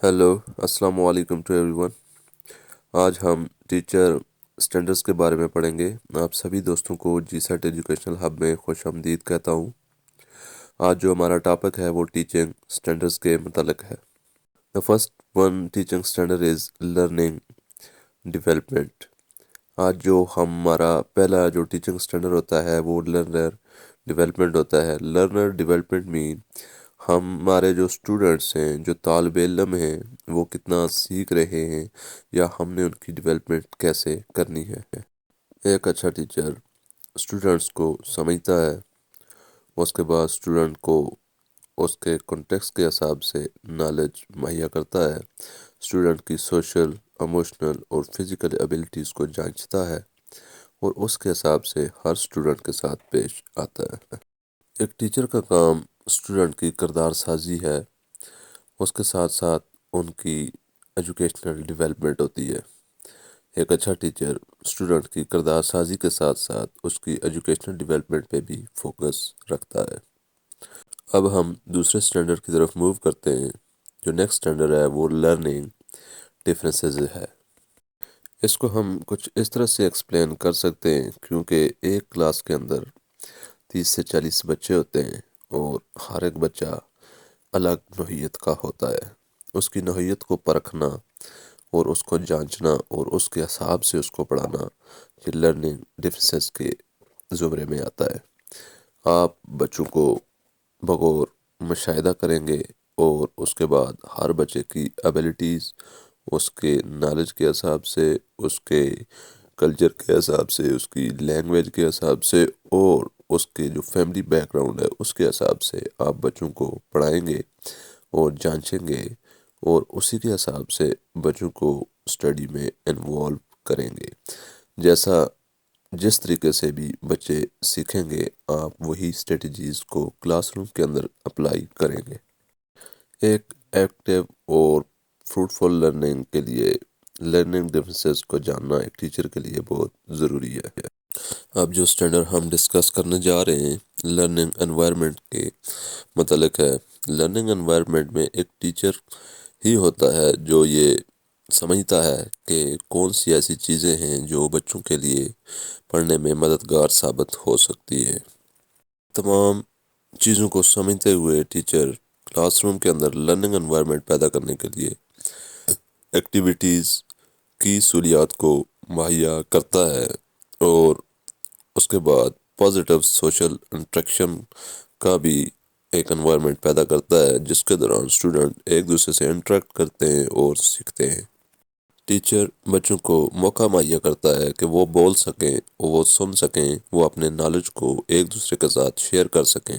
Hello, السلام علیکم to every one. آج ہم ٹیچر اسٹینڈرڈس کے بارے میں پڑھیں گے۔ آپ سبھی دوستوں کو جی سیٹ ایجوکیشنل ہب میں خوش آمدید کہتا ہوں۔ آج جو ہمارا ٹاپک ہے وہ ٹیچنگ اسٹینڈرڈس کے متعلق ہے۔ The first one teaching standard is learning development. آج جو ہمارا پہلا جو ٹیچنگ اسٹینڈرڈ ہوتا ہے وہ لرنر ڈیولپمنٹ ہوتا ہے۔ لرنر ڈیولپمنٹ مین ہمارے جو اسٹوڈنٹس ہیں، جو طالب علم ہیں، وہ کتنا سیکھ رہے ہیں یا ہم نے ان کی ڈیولپمنٹ کیسے کرنی ہے۔ ایک اچھا ٹیچر اسٹوڈنٹس کو سمجھتا ہے، اس کے بعد اسٹوڈنٹ کو اس کے کنٹیکسٹ کے حساب سے نالج مہیا کرتا ہے، اسٹوڈنٹ کی سوشل، ایموشنل اور فزیکل ایبلٹیز کو جانچتا ہے اور اس کے حساب سے ہر اسٹوڈنٹ کے ساتھ پیش آتا ہے۔ ایک ٹیچر کا کام اسٹوڈنٹ کی کردار سازی ہے، اس کے ساتھ ساتھ ان کی ایجوکیشنل ڈیولپمنٹ ہوتی ہے۔ ایک اچھا ٹیچر اسٹوڈنٹ کی کردار سازی کے ساتھ ساتھ اس کی ایجوکیشنل ڈیولپمنٹ پہ بھی فوکس رکھتا ہے۔ اب ہم دوسرے اسٹینڈرڈ کی طرف موو کرتے ہیں۔ جو نیکسٹ اسٹینڈرڈ ہے وہ لرننگ ڈفرینسز ہے۔ اس کو ہم کچھ اس طرح سے ایکسپلین کر سکتے ہیں، کیونکہ ایک کلاس کے اندر 30 سے 40 بچے ہوتے ہیں اور ہر ایک بچہ الگ نوعیت کا ہوتا ہے۔ اس کی نوعیت کو پرکھنا اور اس کو جانچنا اور اس کے حساب سے اس کو پڑھانا، یہ لرننگ ڈفرینسز کے زمرے میں آتا ہے۔ آپ بچوں کو بغور مشاہدہ کریں گے اور اس کے بعد ہر بچے کی ایبلٹیز، اس کے نالج کے حساب سے، اس کے کلچر کے حساب سے، اس کی لینگویج کے حساب سے اور اس کے جو فیملی بیک گراؤنڈ ہے اس کے حساب سے آپ بچوں کو پڑھائیں گے اور جانچیں گے اور اسی کے حساب سے بچوں کو اسٹڈی میں انوالو کریں گے۔ جس طریقے سے بھی بچے سیکھیں گے، آپ وہی اسٹریٹجیز کو کلاس روم کے اندر اپلائی کریں گے۔ ایک ایکٹیو اور فروٹفل لرننگ کے لیے لرننگ ڈفرینسز کو جاننا ایک ٹیچر کے لیے بہت ضروری ہے۔ اب جو اسٹینڈرڈ ہم ڈسکس کرنے جا رہے ہیں لرننگ انوائرمنٹ کے متعلق ہے۔ لرننگ انوائرمنٹ میں ایک ٹیچر ہی ہوتا ہے جو یہ سمجھتا ہے کہ کون سی ایسی چیزیں ہیں جو بچوں کے لیے پڑھنے میں مددگار ثابت ہو سکتی ہے۔ تمام چیزوں کو سمجھتے ہوئے ٹیچر کلاس روم کے اندر لرننگ انوائرمنٹ پیدا کرنے کے لیے ایکٹیویٹیز کی سہولیات کو مہیا کرتا ہے اور اس کے بعد پازیٹیو سوشل انٹریکشن کا بھی ایک انوائرمنٹ پیدا کرتا ہے، جس کے دوران اسٹوڈنٹ ایک دوسرے سے انٹریکٹ کرتے ہیں اور سیکھتے ہیں۔ ٹیچر بچوں کو موقع مہیا کرتا ہے کہ وہ بول سکیں، وہ سن سکیں، وہ اپنے نالج کو ایک دوسرے کے ساتھ شیئر کر سکیں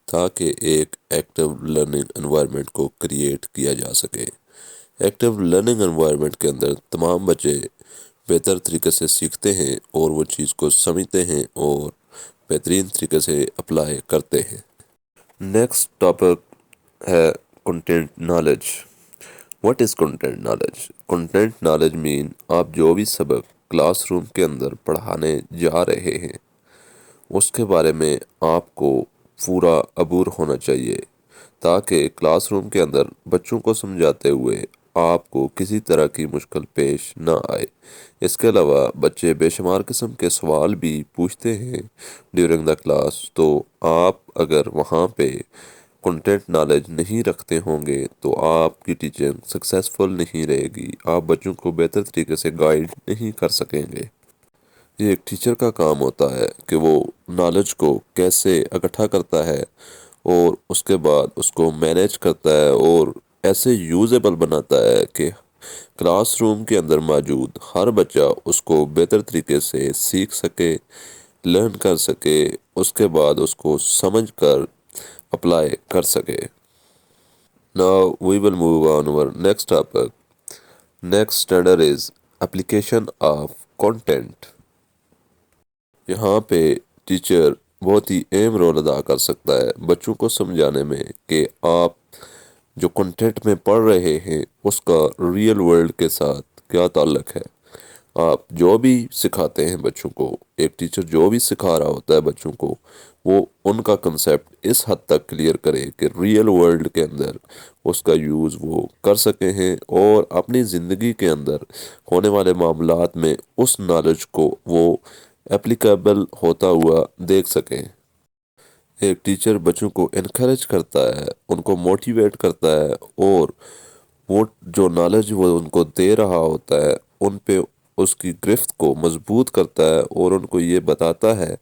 تاکہ ایک ایکٹیو لرننگ انوائرمنٹ کو کریٹ کیا جا سکے۔ ایکٹیو لرننگ انوائرمنٹ کے اندر تمام بچے بہتر طریقے سے سیکھتے ہیں اور وہ چیز کو سمجھتے ہیں اور بہترین طریقے سے اپلائی کرتے ہیں۔ نیکسٹ ٹاپک ہے content knowledge. What is content knowledge? Content knowledge مین آپ جو بھی سبق کلاس روم کے اندر پڑھانے جا رہے ہیں اس کے بارے میں آپ کو پورا عبور ہونا چاہیے، تاکہ کلاس روم کے اندر بچوں کو سمجھاتے ہوئے آپ کو کسی طرح کی مشکل پیش نہ آئے۔ اس کے علاوہ بچے بے شمار قسم کے سوال بھی پوچھتے ہیں ڈیورنگ دا کلاس، تو آپ اگر وہاں پہ کنٹینٹ نالج نہیں رکھتے ہوں گے تو آپ کی ٹیچنگ سکسیسفل نہیں رہے گی، آپ بچوں کو بہتر طریقے سے گائیڈ نہیں کر سکیں گے۔ یہ ایک ٹیچر کا کام ہوتا ہے کہ وہ نالج کو کیسے اکٹھا کرتا ہے اور اس کے بعد اس کو مینیج کرتا ہے اور ایسے یوزیبل بناتا ہے کہ کلاس روم کے اندر موجود ہر بچہ اس کو بہتر طریقے سے سیکھ سکے، لرن کر سکے، اس کے بعد اس کو سمجھ کر اپلائی کر سکے۔ Now we will move on our next topic. Next standard is application of content. یہاں پہ ٹیچر بہت ہی اہم رول ادا کر سکتا ہے بچوں کو سمجھانے میں کہ آپ جو کنٹینٹ میں پڑھ رہے ہیں اس کا ریئل ورلڈ کے ساتھ کیا تعلق ہے۔ آپ جو بھی سکھاتے ہیں بچوں کو، ایک ٹیچر جو بھی سکھا رہا ہوتا ہے بچوں کو، وہ ان کا کنسیپٹ اس حد تک کلیئر کرے کہ ریئل ورلڈ کے اندر اس کا یوز وہ کر سکے ہیں، اور اپنی زندگی کے اندر ہونے والے معاملات میں اس نالج کو وہ اپلیکیبل ہوتا ہوا دیکھ سکیں۔ ایک ٹیچر بچوں کو انکریج کرتا ہے، ان کو موٹیویٹ کرتا ہے، اور وہ جو نالج وہ ان کو دے رہا ہوتا ہے ان پہ اس کی گرفت کو مضبوط کرتا ہے، اور ان کو یہ بتاتا ہے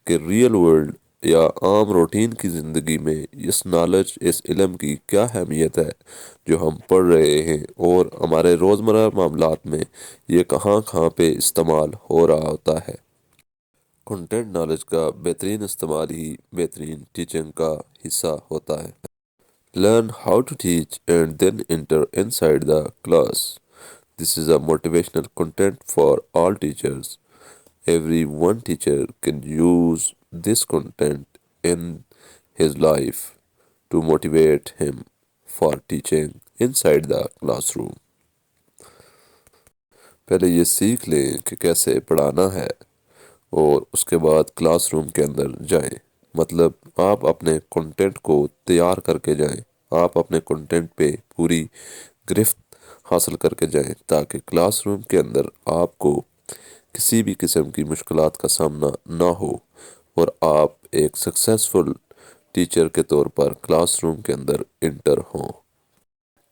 کہ ریئل ورلڈ یا عام روٹین کی زندگی میں اس نالج، اس علم کی کیا اہمیت ہے جو ہم پڑھ رہے ہیں، اور ہمارے روزمرہ معاملات میں یہ کہاں کہاں پہ استعمال ہو رہا ہوتا ہے۔ کنٹینٹ نالج کا بہترین استعمال ہی بہترین ٹیچنگ کا حصہ ہوتا ہے۔ Learn how to teach and then enter inside the class. This is a motivational content for all teachers. Every one teacher can use this content in his life to motivate him for teaching inside the classroom. پہلے یہ سیکھ لیں کہ کیسے پڑھانا ہے، اور اس کے بعد کلاس روم کے اندر جائیں۔ مطلب آپ اپنے کنٹینٹ کو تیار کر کے جائیں، آپ اپنے کنٹینٹ پہ پوری گرفت حاصل کر کے جائیں، تاکہ کلاس روم کے اندر آپ کو کسی بھی قسم کی مشکلات کا سامنا نہ ہو، اور آپ ایک سکسیسفل ٹیچر کے طور پر کلاس روم کے اندر انٹر ہوں۔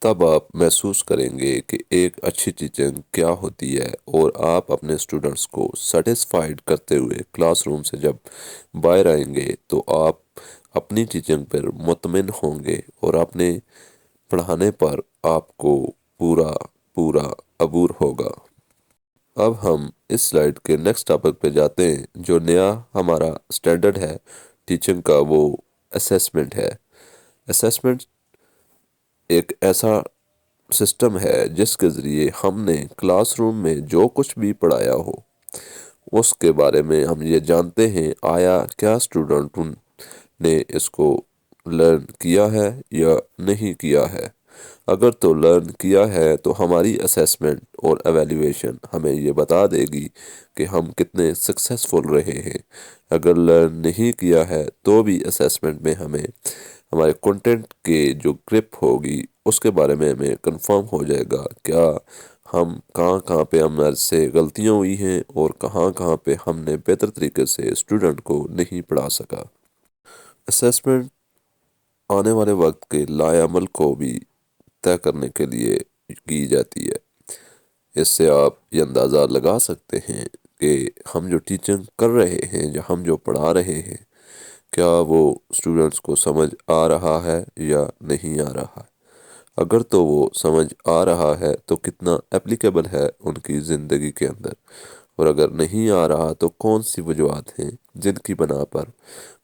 تب آپ محسوس کریں گے کہ ایک اچھی ٹیچنگ کیا ہوتی ہے، اور آپ اپنے اسٹوڈنٹس کو سیٹسفائیڈ کرتے ہوئے کلاس روم سے جب باہر آئیں گے تو آپ اپنی ٹیچنگ پر مطمئن ہوں گے، اور اپنے پڑھانے پر آپ کو پورا پورا عبور ہوگا۔ اب ہم اس سلائیڈ کے نیکسٹ ٹاپک پہ جاتے ہیں، جو نیا ہمارا سٹینڈرڈ ہے ٹیچنگ کا، وہ اسیسمنٹ ہے۔ اسیسمنٹ ایک ایسا سسٹم ہے جس کے ذریعے ہم نے کلاس روم میں جو کچھ بھی پڑھایا ہو اس کے بارے میں ہم یہ جانتے ہیں آیا کیا اسٹوڈنٹ نے اس کو لرن کیا ہے یا نہیں کیا ہے۔ اگر تو لرن کیا ہے تو ہماری اسیسمنٹ اور ایویلیویشن ہمیں یہ بتا دے گی کہ ہم کتنے سکسیسفل رہے ہیں۔ اگر لرن نہیں کیا ہے تو بھی اسیسمنٹ میں ہمیں ہمارے کنٹینٹ کے جو گرپ ہوگی اس کے بارے میں ہمیں کنفرم ہو جائے گا، کیا ہم کہاں کہاں پہ ہمارے سے غلطیاں ہوئی ہیں، اور کہاں کہاں پہ ہم نے بہتر طریقے سے اسٹوڈنٹ کو نہیں پڑھا سکا۔ اسیسمنٹ آنے والے وقت کے لائے عمل کو بھی طے کرنے کے لیے کی جاتی ہے۔ اس سے آپ یہ اندازہ لگا سکتے ہیں کہ ہم جو ٹیچنگ کر رہے ہیں، جو ہم جو پڑھا رہے ہیں، کیا وہ اسٹوڈنٹس کو سمجھ آ رہا ہے یا نہیں آ رہا ہے۔ اگر تو وہ سمجھ آ رہا ہے تو کتنا اپلیکیبل ہے ان کی زندگی کے اندر، اور اگر نہیں آ رہا تو کون سی وجوہات ہیں جن کی بنا پر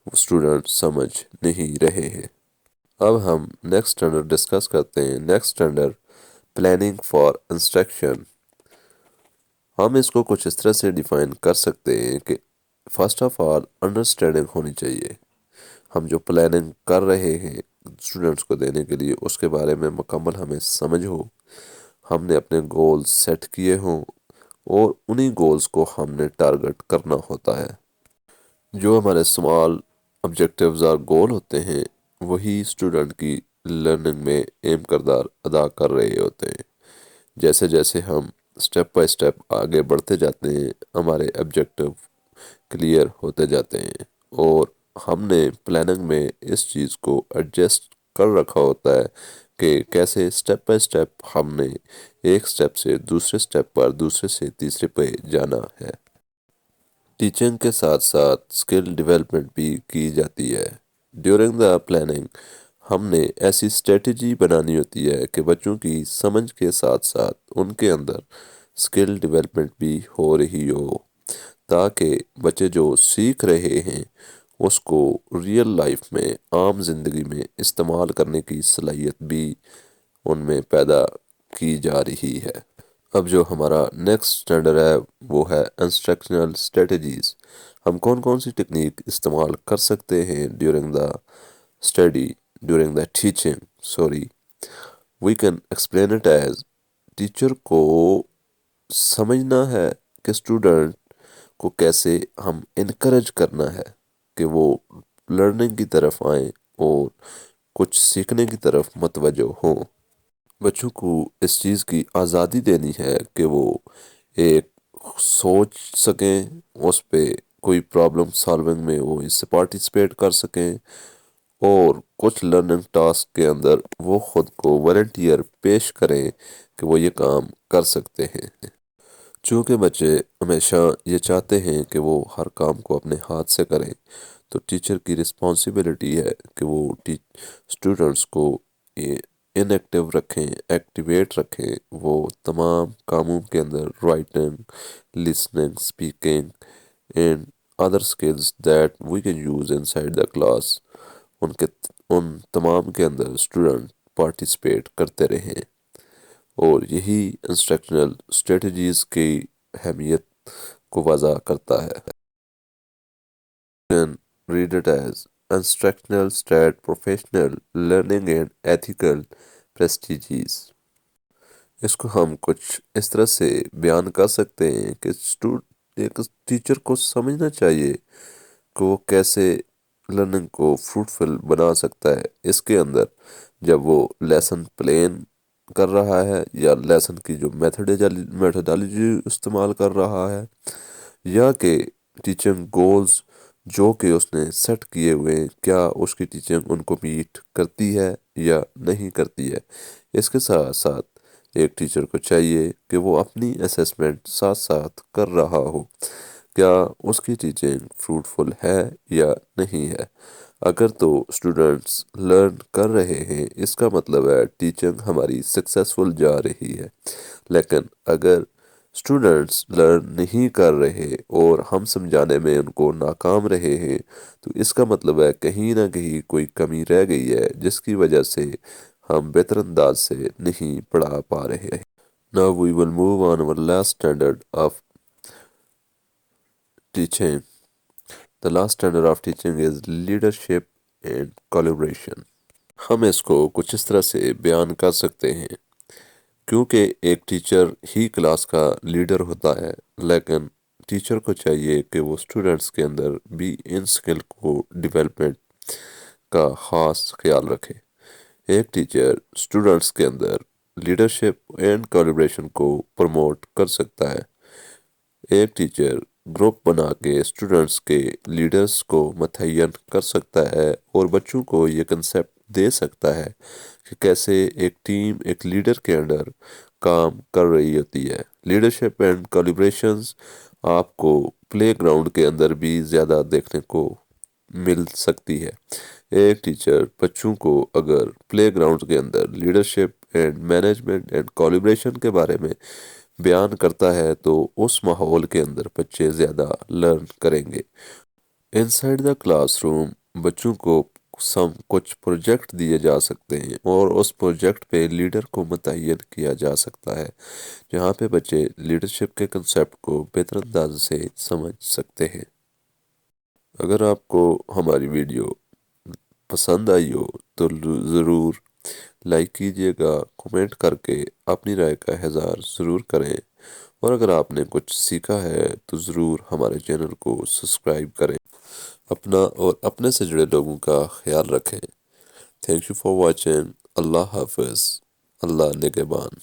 اسٹوڈنٹ سمجھ نہیں رہے ہیں۔ اب ہم نیکسٹ اسٹینڈرڈ ڈسکس کرتے ہیں۔ Next standard planning for instruction. ہم اس کو کچھ اس طرح سے ڈیفائن کر سکتے ہیں کہ فرسٹ آف آل انڈرسٹینڈنگ ہونی چاہیے۔ ہم جو پلاننگ کر رہے ہیں اسٹوڈنٹس کو دینے کے لیے اس کے بارے میں مکمل ہمیں سمجھ ہو، ہم نے اپنے گولز سیٹ کیے ہوں، اور انہی گولز کو ہم نے ٹارگٹ کرنا ہوتا ہے۔ جو ہمارے اسمال آبجیکٹیوز اور گول ہوتے ہیں وہی اسٹوڈنٹ کی لرننگ میں اہم کردار ادا کر رہے ہوتے ہیں۔ جیسے جیسے ہم سٹیپ بائی سٹیپ آگے بڑھتے جاتے ہیں ہمارے آبجیکٹیو کلیئر ہوتے جاتے ہیں، اور ہم نے پلاننگ میں اس چیز کو ایڈجسٹ کر رکھا ہوتا ہے کہ کیسے سٹیپ بائی سٹیپ ہم نے ایک سٹیپ سے دوسرے سٹیپ پر، دوسرے سے تیسرے پہ جانا ہے۔ ٹیچنگ کے ساتھ ساتھ اسکل ڈیولپمنٹ بھی کی جاتی ہے۔ ڈیورنگ دا پلاننگ ہم نے ایسی اسٹریٹجی بنانی ہوتی ہے کہ بچوں کی سمجھ کے ساتھ ساتھ ان کے اندر اسکل ڈیولپمنٹ بھی ہو رہی ہو، تاکہ بچے جو سیکھ رہے ہیں اس کو ریئل لائف میں، عام زندگی میں استعمال کرنے کی صلاحیت بھی ان میں پیدا کی جا رہی ہے۔ اب جو ہمارا نیکسٹ اسٹینڈرڈ ہے وہ ہے انسٹرکشنل اسٹریٹجیز۔ ہم کون کون سی ٹیکنیک استعمال کر سکتے ہیں during the study, during the teaching we can explain it as teacher کو سمجھنا ہے کہ اسٹوڈنٹ کو کیسے ہم انکریج کرنا ہے کہ وہ لرننگ کی طرف آئیں اور کچھ سیکھنے کی طرف متوجہ ہوں۔ بچوں کو اس چیز کی آزادی دینی ہے کہ وہ ایک سوچ سکیں، اس پہ کوئی پرابلم سالونگ میں وہ اس سے پارٹیسپیٹ کر سکیں، اور کچھ لرننگ ٹاسک کے اندر وہ خود کو والنٹیئر پیش کریں کہ وہ یہ کام کر سکتے ہیں۔ چونکہ بچے ہمیشہ یہ چاہتے ہیں کہ وہ ہر کام کو اپنے ہاتھ سے کریں، تو ٹیچر کی رسپانسبلٹی ہے کہ وہ اسٹوڈنٹس کو ان ایکٹیو رکھیں، ایکٹیویٹ رکھیں، وہ تمام کاموں کے اندر writing, listening, speaking and other skills that we can use inside the class, ان تمام کے اندر اسٹوڈنٹ پارٹیسپیٹ کرتے رہیں، اور یہی انسٹرکشنل اسٹریٹجیز کی اہمیت کو واضح کرتا ہے۔ Can read it as instructional stat professional learning and ethical prestiges۔ اس کو ہم کچھ اس طرح سے بیان کر سکتے ہیں کہ ایک ٹیچر کو سمجھنا چاہیے کہ وہ کیسے لرننگ کو فروٹفل بنا سکتا ہے۔ اس کے اندر جب وہ لیسن پلان کر رہا ہے، یا لیسن کی جو میتھڈالوجی استعمال کر رہا ہے، یا کہ ٹیچنگ گولز جو کہ اس نے سیٹ کیے ہوئے ہیں، کیا اس کی ٹیچنگ ان کو میٹ کرتی ہے یا نہیں کرتی ہے۔ اس کے ساتھ ساتھ ایک ٹیچر کو چاہیے کہ وہ اپنی اسیسمنٹ ساتھ ساتھ کر رہا ہو، کیا اس کی ٹیچنگ فروٹفل ہے یا نہیں ہے۔ اگر تو اسٹوڈنٹس لرن کر رہے ہیں، اس کا مطلب ہے ٹیچنگ ہماری سکسیسفل جا رہی ہے۔ لیکن اگر اسٹوڈنٹس لرن نہیں کر رہے اور ہم سمجھانے میں ان کو ناکام رہے ہیں، تو اس کا مطلب ہے کہیں نہ کہیں کوئی کمی رہ گئی ہے، جس کی وجہ سے ہم بہتر انداز سے نہیں پڑھا پا رہے ہیں۔ Now we will move on our last standard of teaching. The last standard of teaching is leadership and collaboration۔ ہم اس کو کچھ اس طرح سے بیان کر سکتے ہیں، کیونکہ ایک ٹیچر ہی کلاس کا لیڈر ہوتا ہے، لیکن ٹیچر کو چاہیے کہ وہ اسٹوڈنٹس کے اندر بھی ان سکل کو ڈیولپمنٹ کا خاص خیال رکھے۔ ایک ٹیچر اسٹوڈنٹس کے اندر لیڈرشپ اینڈ کولیبریشن کو پروموٹ کر سکتا ہے۔ ایک ٹیچر گروپ بنا کے اسٹوڈنٹس کے لیڈرز کو متعین کر سکتا ہے، اور بچوں کو یہ کنسیپٹ دے سکتا ہے کہ کیسے ایک ٹیم ایک لیڈر کے انڈر کام کر رہی ہوتی ہے۔ لیڈرشپ اینڈ کولیبریشنز آپ کو پلے گراؤنڈ کے اندر بھی زیادہ دیکھنے کو مل سکتی ہے۔ ایک ٹیچر بچوں کو اگر پلے گراؤنڈ کے اندر leadership and management and collaboration کے بارے میں بیان کرتا ہے، تو اس ماحول کے اندر بچے زیادہ لرن کریں گے۔ ان سائڈ دا کلاس روم بچوں کو کچھ پروجیکٹ دیے جا سکتے ہیں، اور اس پروجیکٹ پہ لیڈر کو متعین کیا جا سکتا ہے، جہاں پہ بچے لیڈرشپ کے کنسیپٹ کو بہتر انداز سے سمجھ سکتے ہیں۔ اگر آپ کو ہماری ویڈیو پسند آئی ہو تو ضرور لائک کیجیے گا، کمنٹ کر کے اپنی رائے کا اظہار ضرور کریں، اور اگر آپ نے کچھ سیکھا ہے تو ضرور ہمارے چینل کو سبسکرائب کریں۔ اپنا اور اپنے سے جڑے لوگوں کا خیال رکھیں۔ Thank you for watching. اللہ حافظ۔ اللہ نگہبان۔